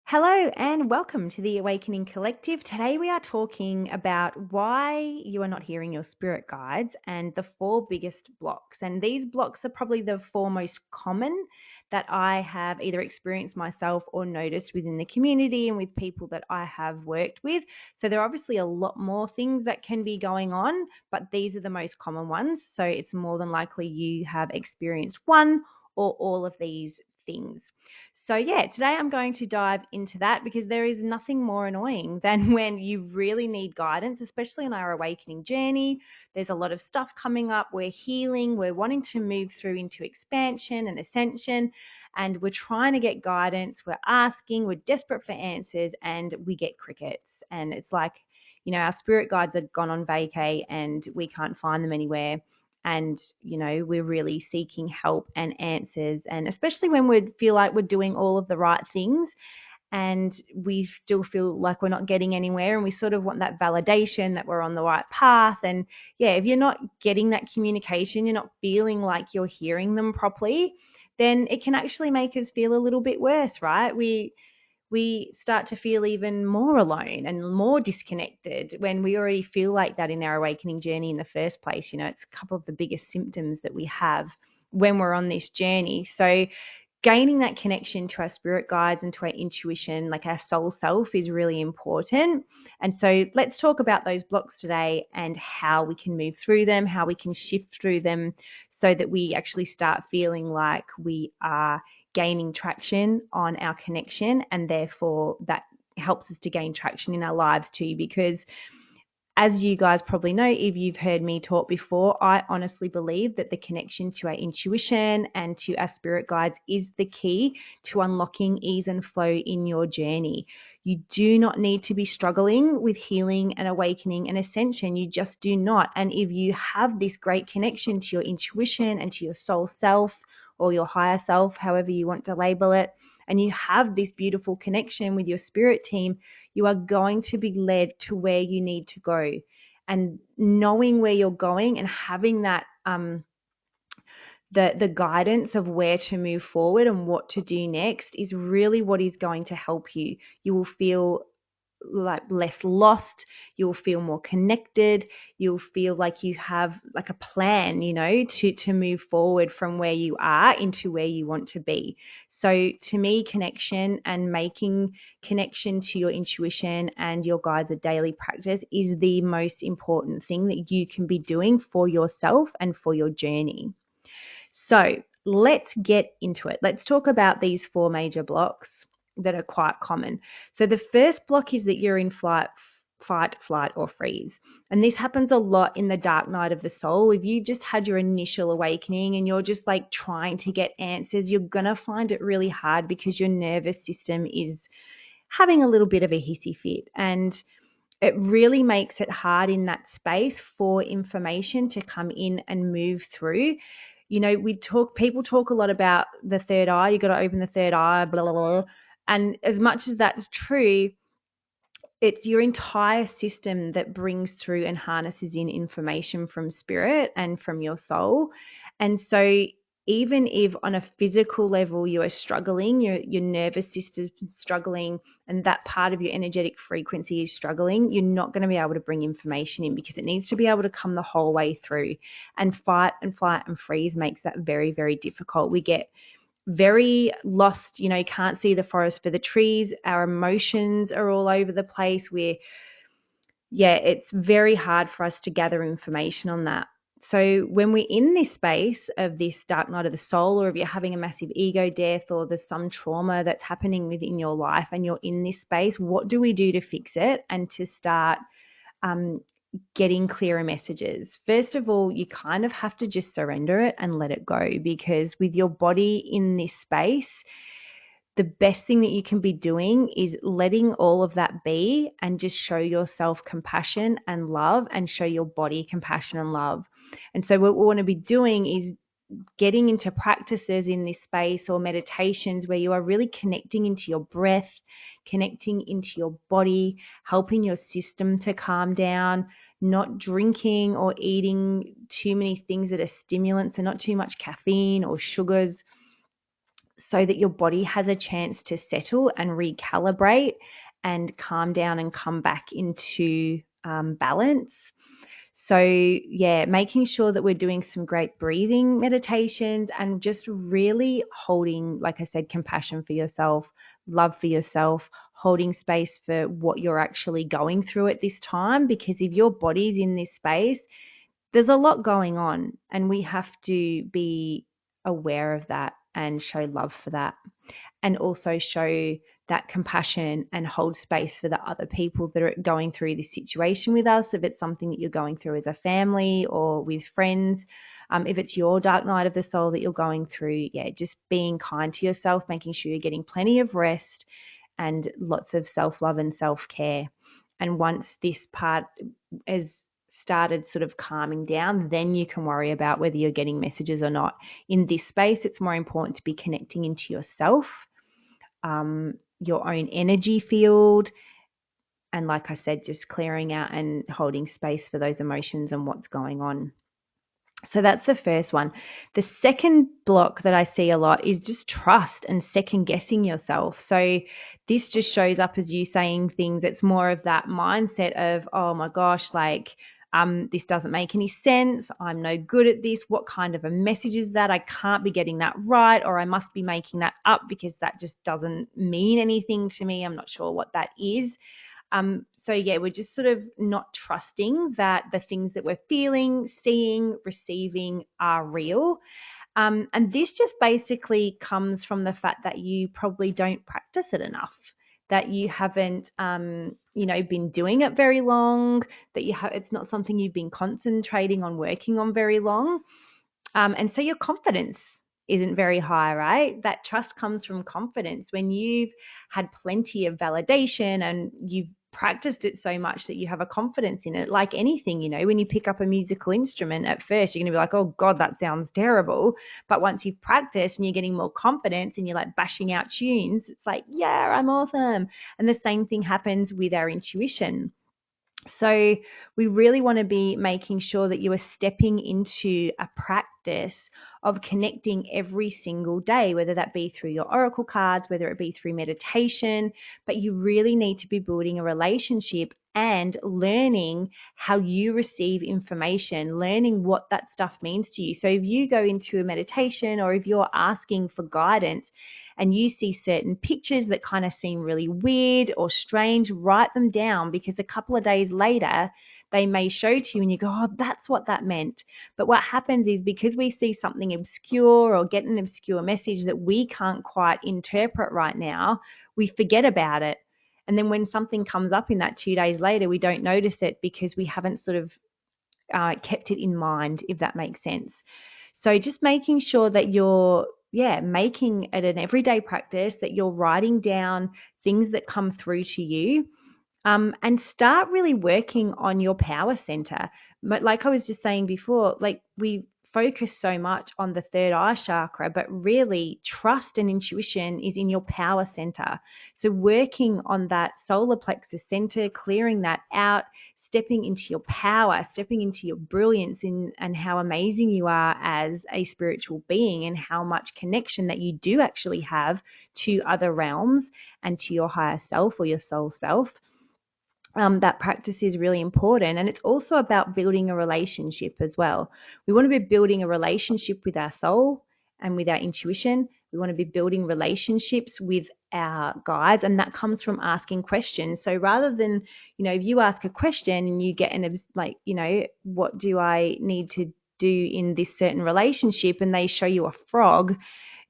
Hello and welcome to the Awakening Collective. Today we are talking about why you are not hearing your spirit guides and the four biggest blocks. And these blocks are probably the four most common that I have either experienced myself or noticed within the community and with people that I have worked with. So there are obviously a lot more things that can be going on, but these are the most common ones. So it's more than likely you have experienced one or all of these things. So today I'm going to dive into that because there is nothing more annoying than when you really need guidance, especially on our awakening journey. There's a lot of stuff coming up. We're healing. We're wanting to move through into expansion and ascension, and we're trying to get guidance. We're asking. We're desperate for answers, and we get crickets. And it's like, our spirit guides are gone on vacay, and we can't find them anywhere. And we're really seeking help and answers, and especially when we feel like we're doing all of the right things and we still feel like we're not getting anywhere, and we sort of want that validation that we're on the right path. And if you're not getting that communication, you're not feeling like you're hearing them properly, then it can actually make us feel a little bit worse, right? We start to feel even more alone and more disconnected when we already feel like that in our awakening journey in the first place. It's a couple of the biggest symptoms that we have when we're on this journey. So gaining that connection to our spirit guides and to our intuition, like our soul self, is really important. And so let's talk about those blocks today and how we can move through them, how we can shift through them so that we actually start feeling like we are gaining traction on our connection, and therefore that helps us to gain traction in our lives too. Because as you guys probably know, if you've heard me talk before, I honestly believe that the connection to our intuition and to our spirit guides is the key to unlocking ease and flow in your journey. You do not need to be struggling with healing and awakening and ascension. You just do not. And if you have this great connection to your intuition and to your soul self, or your higher self, however you want to label it, and you have this beautiful connection with your spirit team, you are going to be led to where you need to go. And knowing where you're going and having that the guidance of where to move forward and what to do next is really what is going to help you. You will feel like less lost, you'll feel more connected, you'll feel like you have like a plan, to move forward from where you are into where you want to be. So to me, connection and making connection to your intuition and your guides a daily practice is the most important thing that you can be doing for yourself and for your journey. So let's get into it. Let's talk about these four major blocks that are quite common. So the first block is that you're in fight, flight, or freeze. And this happens a lot in the dark night of the soul. If you just had your initial awakening and you're just like trying to get answers, you're going to find it really hard because your nervous system is having a little bit of a hissy fit. And it really makes it hard in that space for information to come in and move through. People talk a lot about the third eye. You got to open the third eye, blah, blah, blah. And as much as that's true, it's your entire system that brings through and harnesses in information from spirit and from your soul. And so even if on a physical level you are struggling, your nervous system is struggling, and that part of your energetic frequency is struggling, you're not going to be able to bring information in because it needs to be able to come the whole way through. And fight and flight and freeze makes that very, very difficult. We get very lost, can't see the forest for the trees. Our emotions are all over the place. It's very hard for us to gather information on that. So when we're in this space of this dark night of the soul, or if you're having a massive ego death, or there's some trauma that's happening within your life and you're in this space, what do we do to fix it and to start getting clearer messages? First of all, you kind of have to just surrender it and let it go, because with your body in this space, the best thing that you can be doing is letting all of that be and just show yourself compassion and love, and show your body compassion and love. And so what we want to be doing is getting into practices in this space or meditations where you are really connecting into your breath, connecting into your body, helping your system to calm down, not drinking or eating too many things that are stimulants, so not too much caffeine or sugars. so that your body has a chance to settle and recalibrate and calm down and come back into balance. So, yeah, making sure that we're doing some great breathing meditations and just really holding, like I said, compassion for yourself, love for yourself, holding space for what you're actually going through at this time. Because if your body's in this space, there's a lot going on, and we have to be aware of that and show love for that, and also show that compassion and hold space for the other people that are going through this situation with us. If it's something that you're going through as a family or with friends, if it's your dark night of the soul that you're going through, yeah, just being kind to yourself, making sure you're getting plenty of rest and lots of self-love and self-care. And once this part is started sort of calming down, then you can worry about whether you're getting messages or not. In this space, it's more important to be connecting into yourself, your own energy field, and like I said, just clearing out and holding space for those emotions and what's going on. So that's the first one. The second block that I see a lot is just trust and second guessing yourself. So this just shows up as you saying things. It's more of that mindset of, oh my gosh, like, this doesn't make any sense. I'm no good at this. What kind of a message is that? I can't be getting that right, or I must be making that up because that just doesn't mean anything to me. I'm not sure what that is. So yeah, we're just sort of not trusting that the things that we're feeling, seeing, receiving are real. And this just basically comes from the fact that you probably don't practice it enough, that you haven't, been doing it very long, that it's not something you've been concentrating on working on very long. And so your confidence isn't very high, right? That trust comes from confidence. When you've had plenty of validation and you've practiced it so much that you have a confidence in it, like anything, when you pick up a musical instrument, at first you're going to be like, oh God, that sounds terrible. But once you've practiced and you're getting more confidence and you're like bashing out tunes, it's like, yeah, I'm awesome. And the same thing happens with our intuition. So we really want to be making sure that you are stepping into a practice of connecting every single day, whether that be through your oracle cards, whether it be through meditation, but you really need to be building a relationship and learning how you receive information, learning what that stuff means to you. So if you go into a meditation or if you're asking for guidance, and you see certain pictures that kind of seem really weird or strange, write them down, because a couple of days later, they may show to you and you go, oh, that's what that meant. But what happens is, because we see something obscure or get an obscure message that we can't quite interpret right now, we forget about it. And then when something comes up in that 2 days later, we don't notice it because we haven't sort of kept it in mind, if that makes sense. So just making sure that you're making it an everyday practice, that you're writing down things that come through to you, and start really working on your power center. But like I was just saying before, like, we focus so much on the third eye chakra, but really trust and intuition is in your power center. So working on that solar plexus center, clearing that out, stepping into your power, stepping into your brilliance and how amazing you are as a spiritual being, and how much connection that you do actually have to other realms and to your higher self or your soul self. That practice is really important. And it's also about building a relationship as well. We want to be building a relationship with our soul and with our intuition. We want to be building relationships with our guides, and that comes from asking questions. So rather than, if you ask a question and you get what do I need to do in this certain relationship, and they show you a frog,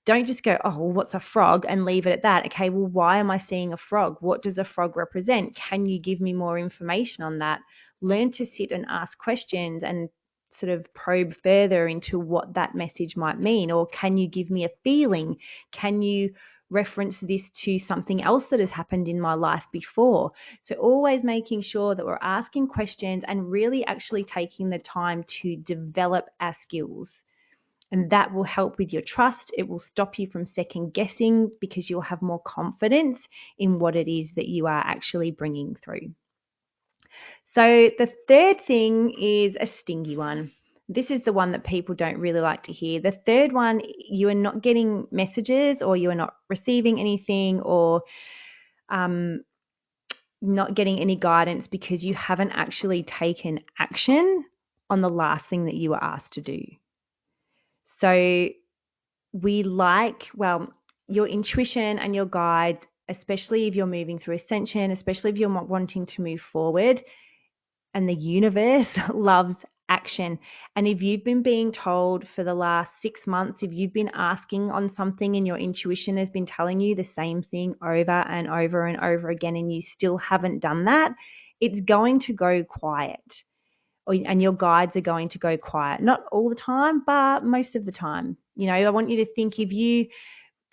don't just go, oh, well, what's a frog, and leave it at that. Okay, well, why am I seeing a frog? What does a frog represent? Can you give me more information on that? Learn to sit and ask questions and sort of probe further into what that message might mean. Or can you give me a feeling? Can you reference this to something else that has happened in my life before? So always making sure that we're asking questions and really actually taking the time to develop our skills. And that will help with your trust. It will stop you from second guessing, because you'll have more confidence in what it is that you are actually bringing through. So the third thing is a stingy one. This is the one that people don't really like to hear. The third one, you are not getting messages, or you are not receiving anything, or not getting any guidance because you haven't actually taken action on the last thing that you were asked to do. So your intuition and your guides, especially if you're moving through ascension, especially if you're wanting to move forward, and the universe loves action. And if you've been being told for the last 6 months, if you've been asking on something and your intuition has been telling you the same thing over and over and over again, and you still haven't done that, it's going to go quiet. And your guides are going to go quiet. Not all the time, but most of the time. I want you to think, if you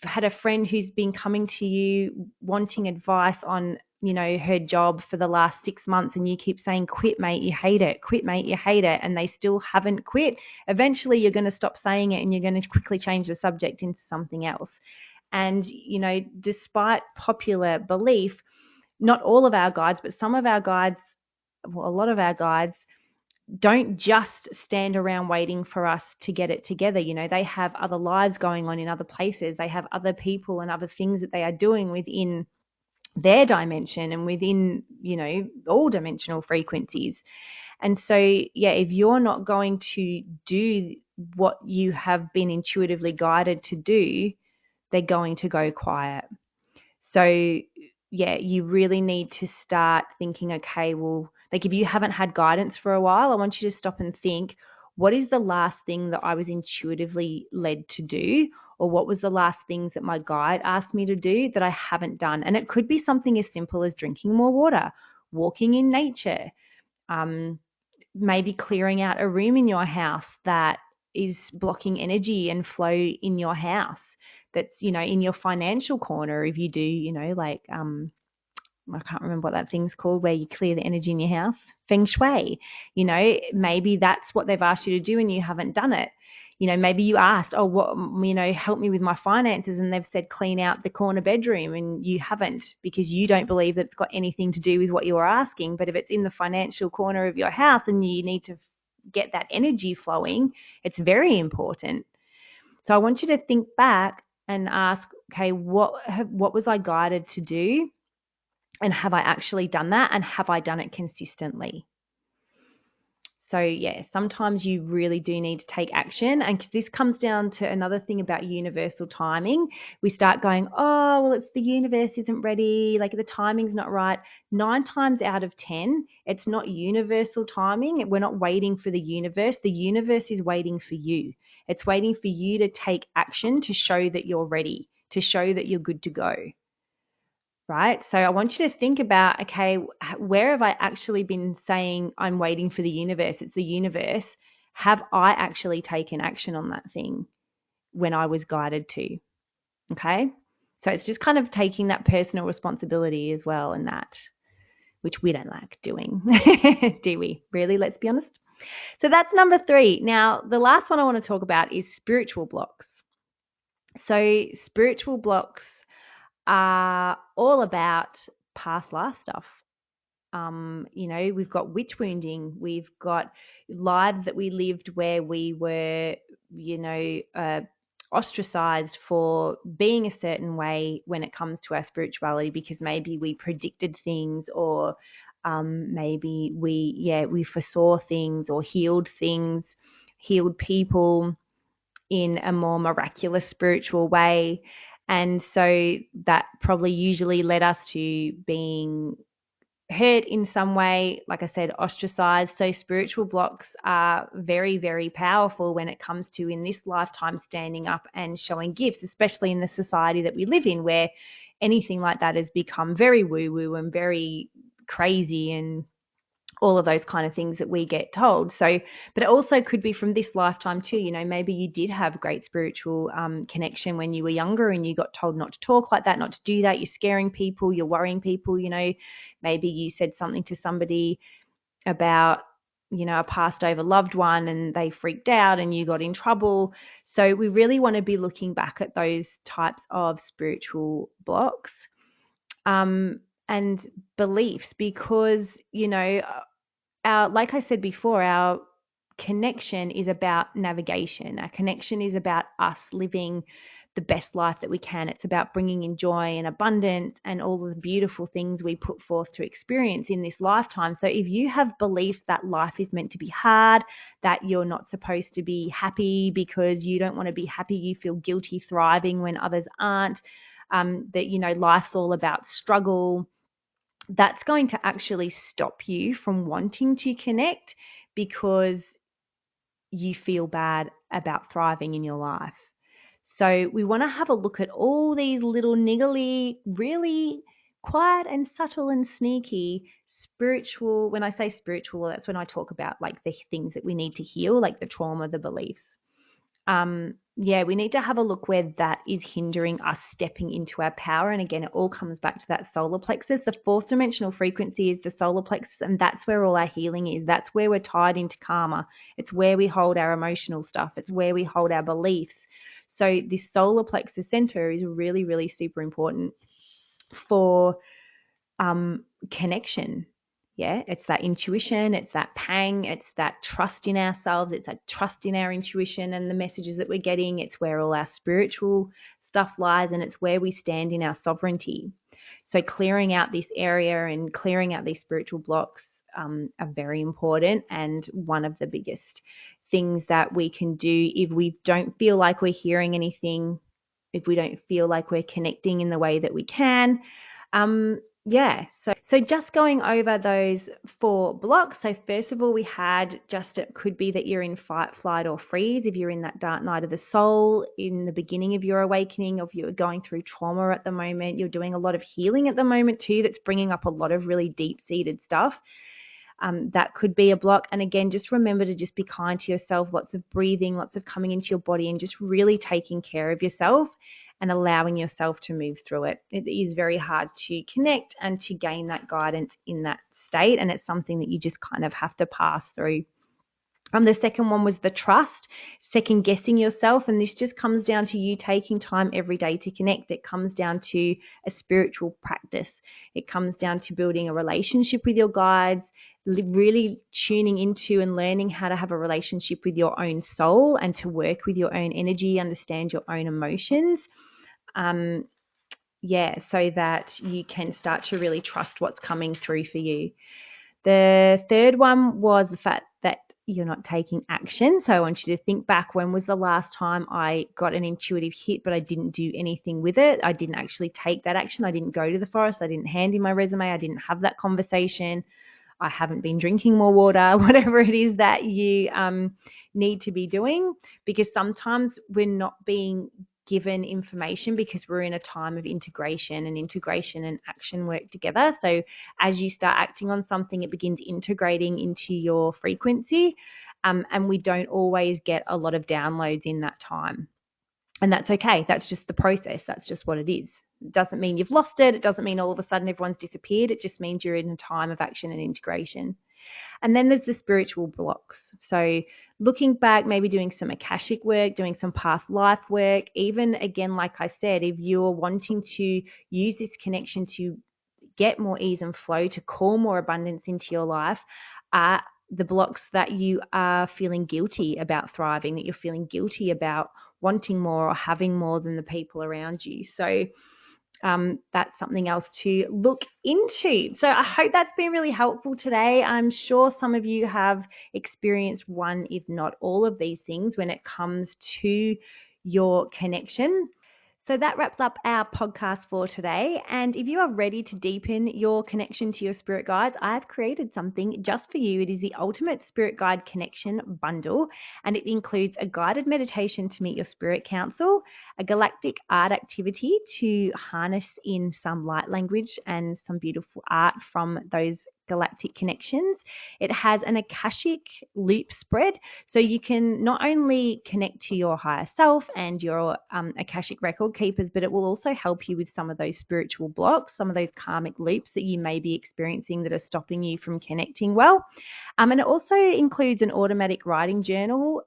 had a friend who's been coming to you wanting advice on, her job for the last 6 months, and you keep saying, quit, mate, you hate it, quit, mate, you hate it, and they still haven't quit, eventually you're going to stop saying it and you're going to quickly change the subject into something else. And, despite popular belief, not all of our guides, but some of our guides, well, a lot of our guides, don't just stand around waiting for us to get it together. They have other lives going on in other places. They have other people and other things that they are doing within their dimension and within, all dimensional frequencies. And so, if you're not going to do what you have been intuitively guided to do, they're going to go quiet. So, you really need to start thinking, okay, well, like if you haven't had guidance for a while, I want you to stop and think, what is the last thing that I was intuitively led to do? Or what was the last things that my guide asked me to do that I haven't done? And it could be something as simple as drinking more water, walking in nature, maybe clearing out a room in your house that is blocking energy and flow in your house. That's, in your financial corner. If you do, I can't remember what that thing's called, where you clear the energy in your house, feng shui. Maybe that's what they've asked you to do and you haven't done it. Maybe you asked, help me with my finances, and they've said clean out the corner bedroom, and you haven't, because you don't believe that it's got anything to do with what you were asking. But if it's in the financial corner of your house and you need to get that energy flowing, it's very important. So I want you to think back and ask, okay, what was I guided to do? And have I actually done that? And have I done it consistently? So, sometimes you really do need to take action. And this comes down to another thing about universal timing. We start going, oh, well, it's the universe isn't ready. Like the timing's not right. 9 times out of 10, it's not universal timing. We're not waiting for the universe. The universe is waiting for you. It's waiting for you to take action to show that you're ready, to show that you're good to go. Right? So I want you to think about, okay, where have I actually been saying I'm waiting for the universe? It's the universe. Have I actually taken action on that thing when I was guided to? Okay? So it's just kind of taking that personal responsibility as well in that, which we don't like doing, do we? Really? Let's be honest. So that's number 3. Now, the last one I want to talk about is spiritual blocks. So spiritual blocks are all about past life stuff. We've got witch wounding, we've got lives that we lived where we were, ostracized for being a certain way when it comes to our spirituality, because maybe we predicted things, or maybe we foresaw things, or healed things, healed people in a more miraculous spiritual way. And so that probably usually led us to being hurt in some way, like I said, ostracized. So spiritual blocks are very, very powerful when it comes to, in this lifetime, standing up and showing gifts, especially in the society that we live in, where anything like that has become very woo-woo and very crazy and all of those kind of things that we get told. So, but it also could be from this lifetime too. Maybe you did have great spiritual connection when you were younger, and you got told not to talk like that, not to do that. You're scaring people, you're worrying people. Maybe you said something to somebody about, a passed over loved one, and they freaked out and you got in trouble. So we really want to be looking back at those types of spiritual blocks and beliefs, because, like I said before, our connection is about navigation. Our connection is about us living the best life that we can. It's about bringing in joy and abundance and all of the beautiful things we put forth to experience in this lifetime. So if you have beliefs that life is meant to be hard, that you're not supposed to be happy because you don't want to be happy, you feel guilty thriving when others aren't, that, life's all about struggle, that's going to actually stop you from wanting to connect because you feel bad about thriving in your life. So we want to have a look at all these little niggly, really quiet and subtle and sneaky spiritual. When I say spiritual, that's when I talk about like the things that we need to heal, like the trauma, the beliefs. We need to have a look where that is hindering us stepping into our power. And again, it all comes back to that solar plexus. The fourth dimensional frequency is the solar plexus, and that's where all our healing is. That's where we're tied into karma. It's where we hold our emotional stuff. It's where we hold our beliefs. So this solar plexus center is really, really super important for connection. Yeah, it's that intuition, it's that pang, it's that trust in ourselves, it's that trust in our intuition and the messages that we're getting. It's where all our spiritual stuff lies, and it's where we stand in our sovereignty. So clearing out this area and clearing out these spiritual blocks are very important, and one of the biggest things that we can do if we don't feel like we're hearing anything, if we don't feel like we're connecting in the way that we can. So just going over those 4 blocks. So first of all, we had it could be that you're in fight, flight, or freeze. If you're in that dark night of the soul, in the beginning of your awakening, if you're going through trauma at the moment, you're doing a lot of healing at the moment too, that's bringing up a lot of really deep-seated stuff. That could be a block. And again, just remember to just be kind to yourself, lots of breathing, lots of coming into your body and just really taking care of yourself and allowing yourself to move through it. It is very hard to connect and to gain that guidance in that state, and it's something that you just kind of have to pass through. The second one was the trust, second guessing yourself, and this just comes down to you taking time every day to connect. It comes down to a spiritual practice. It comes down to building a relationship with your guides, really tuning into and learning how to have a relationship with your own soul and to work with your own energy, understand your own emotions. So that you can start to really trust what's coming through for you. The third one was the fact that you're not taking action. So I want you to think back, when was the last time I got an intuitive hit, but I didn't do anything with it? I didn't actually take that action. I didn't go to the forest. I didn't hand in my resume. I didn't have that conversation. I haven't been drinking more water, whatever it is that you need to be doing, because sometimes we're not being given information because we're in a time of integration, and action work together. So as you start acting on something, it begins integrating into your frequency, and we don't always get a lot of downloads in that time. And that's okay. That's just the process. That's just what it is. It doesn't mean you've lost it. It doesn't mean all of a sudden everyone's disappeared. It just means you're in a time of action and integration. And then there's the spiritual blocks. So looking back, maybe doing some Akashic work, doing some past life work, even again, like I said, if you're wanting to use this connection to get more ease and flow, to call more abundance into your life, the blocks that you are feeling guilty about thriving, that you're feeling guilty about wanting more or having more than the people around you. So that's something else to look into. So I hope that's been really helpful today. I'm sure some of you have experienced one, if not all of these things when it comes to your connection. So that wraps up our podcast for today. And if you are ready to deepen your connection to your spirit guides, I've created something just for you. It is the Ultimate Spirit Guide Connection Bundle, and it includes a guided meditation to meet your spirit council, a galactic art activity to harness in some light language and some beautiful art from those galactic connections. It has an Akashic loop spread, so you can not only connect to your higher self and your Akashic record keepers, but it will also help you with some of those spiritual blocks, some of those karmic loops that you may be experiencing that are stopping you from connecting well. And it also includes an automatic writing journal,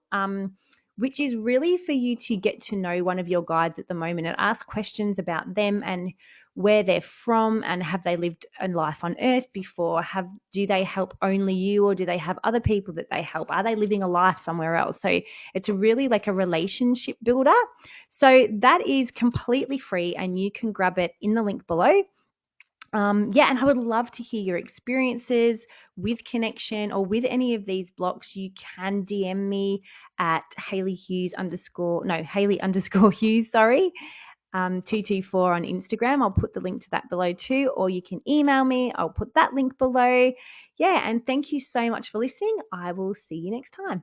which is really for you to get to know one of your guides at the moment and ask questions about them and where they're from, and have they lived a life on earth before? Do they help only you, or do they have other people that they help? Are they living a life somewhere else? So it's really like a relationship builder. So that is completely free, and you can grab it in the link below. And I would love to hear your experiences with connection or with any of these blocks. You can DM me at Hayley underscore Hughes, 224 on Instagram. I'll put the link to that below too, or you can email me. I'll put that link below. Yeah, and thank you so much for listening. I will see you next time.